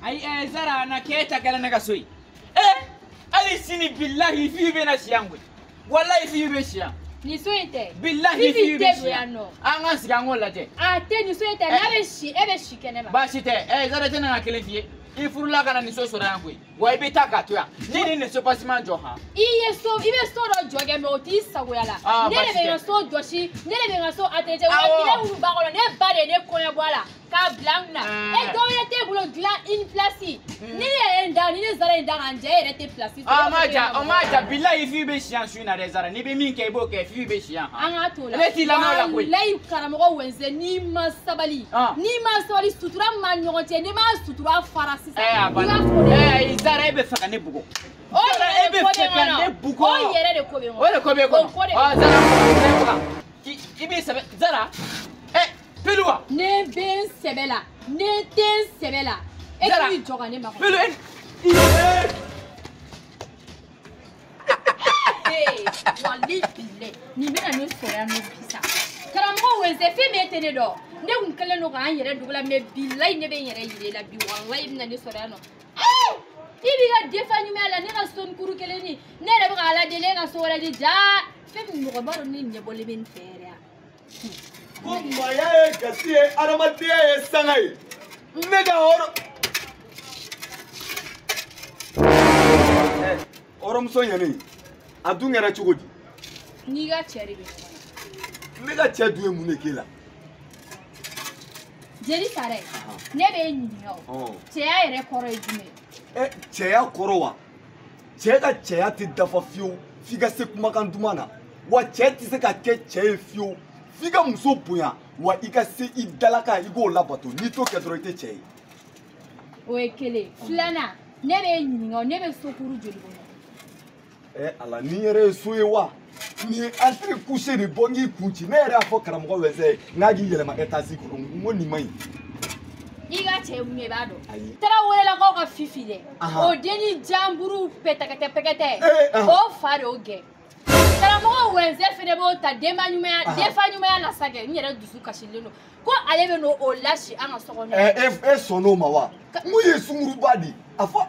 Ai zara na keta kala na kasoi. Ali sini billahi fi be na siangwe. Wallahi fi be siang. Ni so ite. Billahi fi be siang. Anga sigango la je. Te ni so ite na be shi kenema. Ba shite zara tena na kele fie. Ifurula kana ni so sora ngwe. Wa ibe taka to ya. Nini ne so pasima jo ha. Iye so ibe so ro joge me otisa wala. Nele be so joshi, nele be so ateje wa ile uru ba ko ne ba de ne ko ya bwala. Ka blanc na. Do ya te bulo gla in place. Ni enda ni zara enda anje rete place. Maja billahi fi be shian shu na zara ni be min ke bo ke fi be shian ha. Anga to la. Leti la na la ko. Lai karamo wenze ni masabali. Ni masabali sutura man nyote ni ma sutura farasi. Zara ebe faka ne bugo. Zara ebe faka ne bugo. O yere de kobe ngo. O de kobe ko. Zara. Ibe sebe Zara. Pelua. Ne ben sebela. Ne ten sebela. E ki joga ne mako. Pelu wali bile. Ni mena no sora no bisa. Karamo wenze fe metene do. Ne unkele no ga yere dugula me bilai ne be yere yire la bi wallahi na ni sora no. Ibi ga defa nyume ala ne ga son kuru kele ni ne re ba ala de le ga sora di ja fe mi ko baro ni ne bole men fere ko maya e kasi aramati e sangai ne ga oro orom so nyane adungera chugodi ni ga chere be ne ga chedu emu ne kela jeri sare ne be nyinyo cheya ere koro ejume cheya korowa chega cheya ti dafa fiu figa se kuma kan dumana wa cheti se ka ke che fiu figa muso buya wa ika se idalaka igo labato ni to ke dro ite che o ekele flana ne be nyinyo ne be sokuru jolibo ala ni ere suewa ni entre coucher de bongi kunchi ne ere afo karamgo weze ngagi yelema etasi ko ngoni mai iga che unye bado tara wela ko ka fifile o deni jamburu petakete pekete o fare oge tara mo wenze fene bo ta demanyume defanyume na sage nyere dusu kashileno ko alebe no o lashi anga sokone sono mawa mu yesunguru badi afo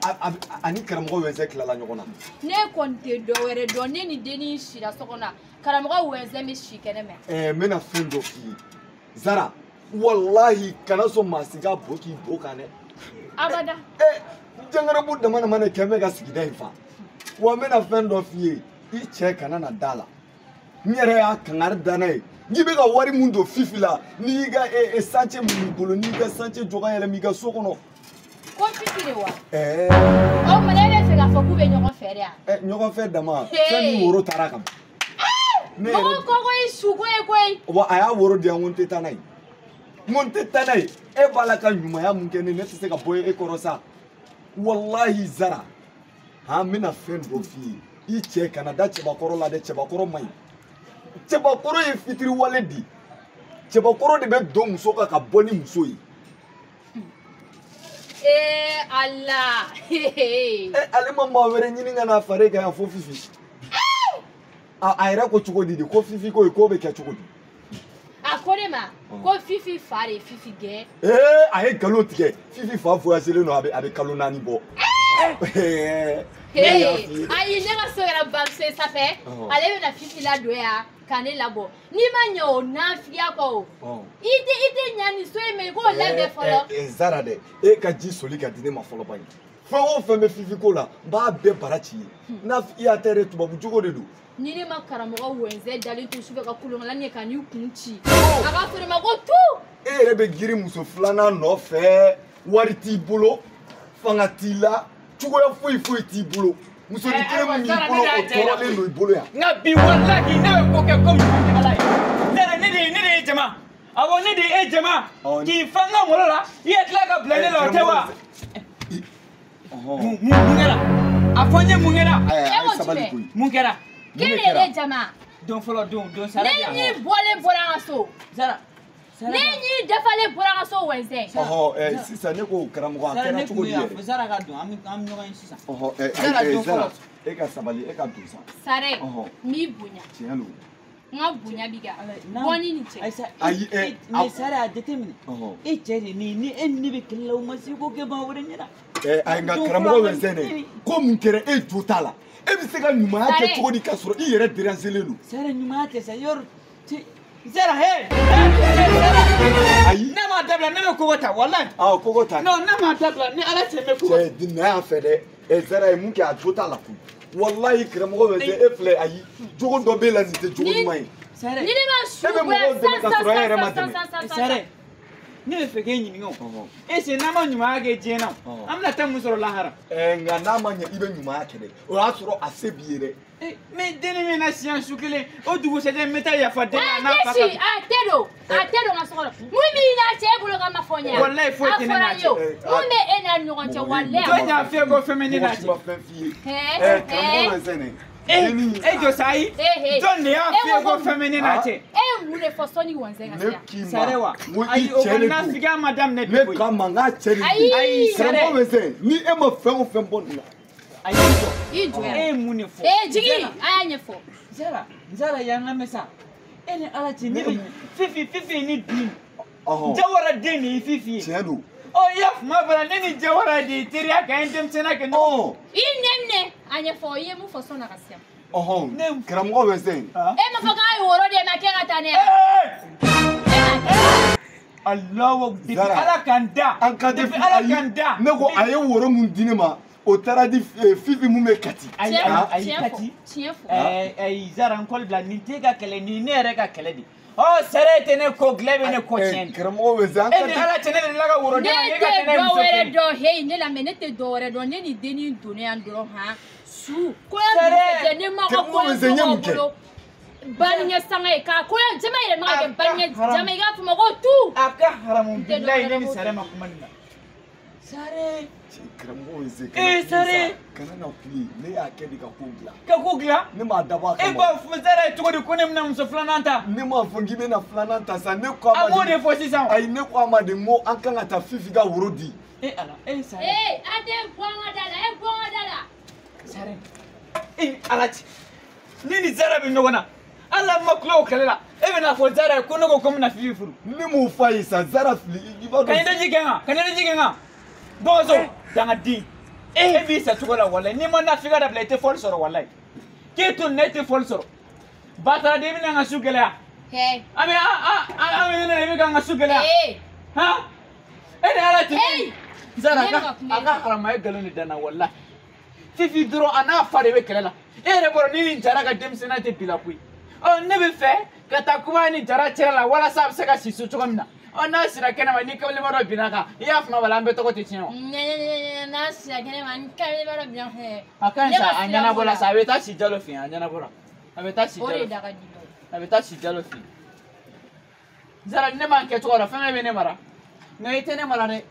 ani karamgo wenze klala nyogona ne konte do were do ne ni deni shira sokona karamgo wenze mi shikene me mena fundo fi Zara wallahi kana so masiga boki bokane abada jangara bu da mana keme ga sigida ifa wa mena fendo fi I che kana na dala nyere ya kangar dana ni be ga wari mundo fifila ni ga sanche mugolo ni ga sanche joga yele mi ga sokono ko fifile wa o malele fe ga foku be nyoko fere ya nyoko fe dama fe ni woro tarakam no ko isugo wa aya woro dia wonte tanai monte tanai bala ka nyuma ya munkene ne se ka boye ekorosa wallahi Zara ha mina fendo fi I che kana da chebakoro la de chebakoro mai chebakoro e fitiri waledi chebakoro de be do muso ka boni muso yi Allah ale mama were nyini ngana fare ga fo fifi ayra ko chugodi ko fifi ko be ka chugodi akorema ko fifi fare fifi ge aye kalo tike fifi fa voyager no abe kalo nani bo ayi ne ga sera banse ça fait ale na fifi la doya kane labo ni manyo na fia ko ite nyani so me ko la be folo Zara de ka ji soli ka dine ma folo bani fa o fe me fifi ko la ba be barachi na ya tere to babu jogo de do ni ne makaramo ga wenze dali to sube ka kulonga la ne kan yu kunchi aga fere ma ko tu rebe giri muso flana no fe wariti bolo fangatila chugo ya foi ti bolo muso di kere mu bolo o toro le no bolo ya nga bi wallahi ne ko ke kom alai ne jama abo ne jama ki fanga molola yetla ka blende la tewa mungera afonye mungera sabali ko mungera kele jama don follow don sara ya ni bole aso Zara Nini defale buraso wenze. Sisa ne ko karamgo akena chugo die. Zara ga don am nyoga sisa. Zara ka sabali ka dusa. Sare mi bunya. Tiano. nga bunya biga boni ni ce ayi ne sara a determine e chere ni enni be kello masiko ke ba wurin yana ay nga karamɔgɔ bɛ sɛnɛ ko mun kɛra e jo t'a la e bɛ se ka ɲumanya kɛ cogo di k'a sɔrɔ i yɛrɛ déranger-len don sara ɲumanya tɛ sa yɔrɔ sara he ayi ne ma dabila ne bɛ kogo ta wallahi kogo ta non ne ma dabila ni ala cɛ bɛ kogo cɛ dinna y'a fɛ dɛ Zara ye mun kɛ a jo t'a la koyi wallahi karamɔgɔ bɛ sɛ e filɛ ayi jogo dɔ b'e la nin tɛ jogo ɲuman ye sara ni ne ma su e bɛ mɔgɔw dɛmɛ k'a sɔrɔ e yɛrɛ ma dɛmɛ sara ne bɛ fɛ k'e ɲininka o est-ce que n'an ma ɲumanya kɛ diɲɛ na an bɛna taa mun sɔrɔ lahara nka n'a ma ɲɛ i bɛ ɲumanya kɛ dɛ o y'a sɔrɔ a se b'i ye dɛ mais denni min na siɲɛ su kelen o dugusɛjɛ n bɛ taa yafa den na n'a fa ka a tɛ don n ka so kɔnɔ mun b'i n'a cɛ bolo ka ma fɔ ɲɛ wallahi foyi tɛ ne n'a cɛ mun bɛ e n'a ɲɔgɔn cɛ wallahi jɔn y'a fiyɛ ko fɛn bɛ ne n'a mɔgɔ si ma cɛ fɛn f'i ye karamɔgɔ bɛ sɛnɛ e jɔ sa ayi jɔn de y'a fiyɛ ko fɛn bɛ ne n'a cɛ e ye mun de fɔ sɔnni wɔnsɛn ka se yan ne k'i sare wa ma n ko i ayi o ka cɛ de nafigiya ma daminɛ don bi ne k'a ma n k'a cɛ de don ayi karamɔgɔ bɛ sɛnɛ ni e ma fɛn o fɛn bɔ nin na ayi jɔ i jɔ e ye mun de fɔ jigi a y'a ɲɛfɔ Zara y'an lamɛn sa e ni ala cɛ ne bɛ fifi ni bin ɔhɔn Jawara den de ye fifi ye tiɲɛ don i y'a faamu fana ne ni Jawara de ye teriya kɛ an ye denmisɛnninya kɛ ɲɔgɔn i nɛminɛ a ɲɛfɔ i ye mun fɔ sɔnna ka se yan ɔhɔn karamɔgɔ bɛ sɛnɛ e ma fɔ k'a ye woro de ma kɛ ka taa ne yan Allahu akbar ala kan da an ka depuis ala kan da ne ko a ye woro mun di ne ma o taara di fifi mun bɛ kati ayi kati tiɲɛ fɔ ayi Zara n kɔli bila nin t'e ka kɛlɛ nin ne yɛrɛ ka kɛlɛ de sɛrɛ tɛ ne ko gilɛ bɛ ne ko tiɲɛ karamɔgɔ bɛ sɛnɛ e ni ala cɛ ne de la ka woro ne di e ka tɛ ne tɛ muso dɔwɛrɛ fɛ dɔn heyi ne lamɛn ne tɛ dɔwɛrɛ dɔn ne ni dennin donnen yan dɔrɔn han su Sɛrɛ. kɔɲɔ ne ma ka Karamɔgɔ bɛ se ɲɛ mun kɔɲɔ kɛ? bolo baniɲɛ sanga ye k'a kɔɲɔ jama yɛrɛ ma ka kɛ A ka baniɲɛ haram. jama i k'a fɔ ma ko tu a ka haramu Tɛ bilayi ne dɔwɛrɛ ni b'o sare kɛ. ma kuma nin na sare karamɔgɔ bɛ se Sare. kana na kuli ne y'a kɛ de ka ko dilan ka ko dilan ne m'a dabɔ a e kama b'a fɔ Zara ye cogo di ko ne bɛna muso filanan ta ne m'a fɔ k'i bɛna filanan ta sa ne ko a b'o de fɔ sisan ayi ne ko a ma de n ko an kan ka taa fifi ka woro di e ala e sare a tɛ bɔ n ka da la e bɔ n ka da la sare e ala cɛ ni ni Zara bɛ ɲɔgɔn na ala ma kulo o kɛlɛ la e bɛna fɔ Zara ye ko ne ko ko n bɛna fifi furu ne m'o fɔ a ye sa Zara fili i b'a ka ɲi dɔn daji kɛ n kan ka ɲi daji kɛ n kan bɔnso dangaden e b'i sa cogo la walayi n'i ma nafiga dabila i tɛ fɔli sɔrɔ walayi k'e to nin na e tɛ fɔli sɔrɔ batara de i bɛna n ka su gɛlɛya hɛ an bɛ ne i bɛ ka n ka su gɛlɛya han e de ala tɛ Hey! Zara Ne bɛ ka kuma a ka harama e nkalon de dan na walayi fifi dɔrɔn a n'a fa de bɛ kɛlɛ la e yɛrɛ bɔra ni nin jara ka denmisɛnninya tɛ bila koyi ne bɛ fɛ ka taa kuma ni jara cɛla la walasa a bɛ se ka si so cogo min na n'a sira kɛnɛma ni kabalima dɔ binna kan i y'a faamu wala an bɛɛ tɔgɔ tɛ tiɲɛ wa n'a sira kɛnɛ ma n kari b'a bila hɛ a ka ɲi sa a ɲɛnabɔla sa a bɛ taa si jalo fɛ yen a ɲɛnabɔla a bɛ taa si o de jalo da ka di dɔ a bɛ taa si jalo fɛ yen Zara ne m'an kɛ cogo la fɛn bɛɛ bɛ ne mara nka i tɛ ne mara dɛ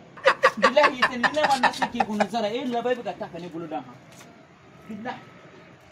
bilahi i tɛ ne ma nasi k'i kun Zara e laban i bɛ ka taa ka ne bolo dan han bilahi